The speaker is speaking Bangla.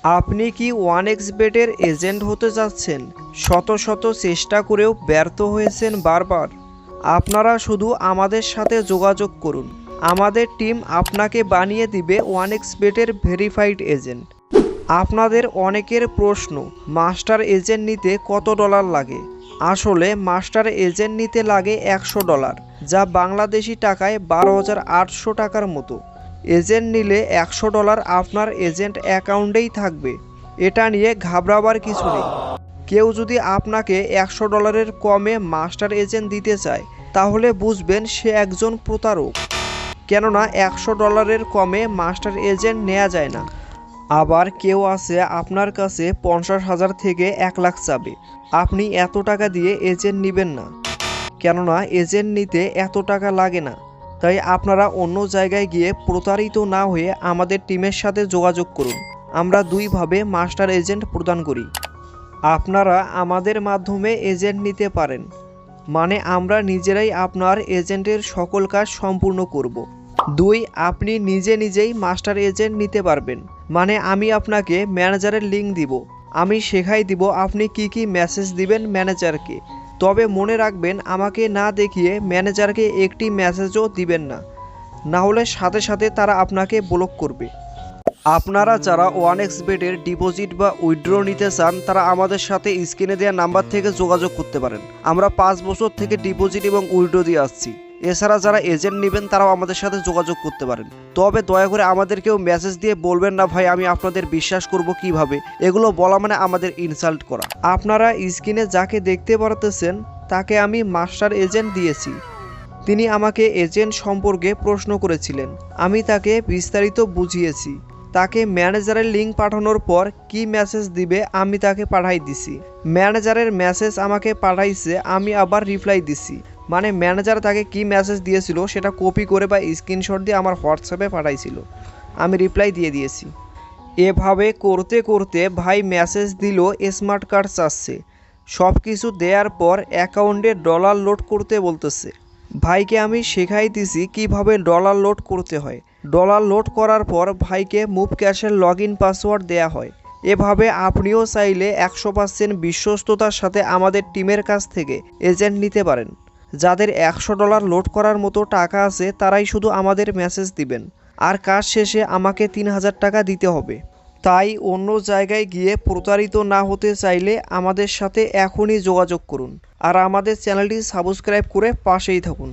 আপনি কি 1xBet-এর এজেন্ট হতে যাচ্ছেন? শত শত চেষ্টা করেও ব্যর্থ হয়েছেন বারবার? আপনারা শুধু আমাদের সাথে যোগাযোগ করুন। আমাদের টিম আপনাকে বানিয়ে দিবে 1xBet-এর ভেরিফাইড এজেন্ট। আপনাদের অনেকের প্রশ্ন, মাস্টার এজেন্ট নিতে কত ডলার লাগে? আসলে মাস্টার এজেন্ট নিতে লাগে $100, যা বাংলাদেশি টাকায় 12,800 টাকার মতো। এজেন্ট নিলে $100 আপনার এজেন্ট অ্যাকাউন্টেই থাকবে। এটা নিয়ে ঘাবড়াবার কিছু নেই। কেউ যদি আপনাকে $100 কমে মাস্টার এজেন্ট দিতে চায়, তাহলে বুঝবেন সে একজন প্রতারক। কেননা $100 কমে মাস্টার এজেন্ট নেওয়া যায় না। আবার কেউ আছে আপনার কাছে 50,000 থেকে 1 লাখ চাবে। আপনি এত টাকা দিয়ে এজেন্ট নেবেন না, কেননা এজেন্ট নিতে এত টাকা লাগে না। তাই আপনারা অন্য জায়গায় গিয়ে প্রতারিত না হয়ে আমাদের টিমের সাথে যোগাযোগ করুন। আমরা দুইভাবে মাস্টার এজেন্ট প্রদান করি। আপনারা আমাদের মাধ্যমে এজেন্ট নিতে পারেন, মানে আমরা নিজেরাই আপনার এজেন্টের সকল কাজ সম্পূর্ণ করব। 2, আপনি নিজেই মাস্টার এজেন্ট নিতে পারবেন, মানে আমি আপনাকে ম্যানেজারের লিঙ্ক দিব। আমি শেখাই দিব আপনি কি মেসেজ দিবেন ম্যানেজারকে। তবে মনে রাখবেন, আমাকে না দেখিয়ে ম্যানেজারকে একটি মেসেজও দিবেন না, না হলে সাথে সাথে তারা আপনাকে ব্লক করবে। আপনারা যারা 1xBet-এর ডিপোজিট বা উইথড্র নিতে চান, তারা আমাদের সাথে স্ক্রিনে দেওয়া নাম্বার থেকে যোগাযোগ করতে পারেন। আমরা 5 বছর থেকে ডিপোজিট এবং উইথড্র দিয়ে আসছি। এছাড়া যারা এজেন্ট নেবেন তারাও আমাদের সাথে যোগাযোগ করতে পারেন। তবে দয়া করে আমাদেরকেও মেসেজ দিয়ে বলবেন না, ভাই আমি আপনাদের বিশ্বাস করব কিভাবে। এগুলো বলা মানে আমাদের ইনসাল্ট করা। আপনারা স্ক্রিনে যাকে দেখতে পারতেছেন তাকে আমি মাস্টার এজেন্ট দিয়েছি। তিনি আমাকে এজেন্ট সম্পর্কে প্রশ্ন করেছিলেন, আমি তাকে বিস্তারিত বুঝিয়েছি। তাকে ম্যানেজারের লিঙ্ক পাঠানোর পর কি মেসেজ দিবে আমি তাকে পাঠাই দিছি। ম্যানেজারের মেসেজ আমাকে পাঠাইছে, আমি আবার রিপ্লাই দিছি। মানে ম্যানেজার তাকে কি মেসেজ দিয়েছিল সেটা কপি করে বা স্ক্রিনশট দিয়ে আমার হোয়াটসঅ্যাপে পাঠাইছিল, আমি রিপ্লাই দিয়ে দিয়েছি। এভাবে করতে করতে ভাই মেসেজ দিল স্মার্ট কার্ড চাচ্ছে। সব কিছু দেওয়ার পর অ্যাকাউন্টে ডলার লোড করতে বলতেছে। ভাইকে আমি শেখাই দিছি কিভাবে ডলার লোড করতে হয়। ডলার লোড করার পর ভাইকে মুভ ক্যাশের লগইন পাসওয়ার্ড দেয়া হয়। এভাবে আপনিও চাইলে 100% বিশ্বস্ততার সাথে আমাদের টিমের কাছ থেকে এজেন্ট নিতে পারেন। যাদের $100 লোড করার মতো টাকা আছে তারাই শুধু আমাদের মেসেজ দিবেন, আর কাজ শেষে আমাকে 3,000 টাকা দিতে হবে। তাই অন্য জায়গায় গিয়ে প্রতারিত না হতে চাইলে আমাদের সাথে এখনই যোগাযোগ করুন, আর আমাদের চ্যানেলটি সাবস্ক্রাইব করে পাশেই থাকুন।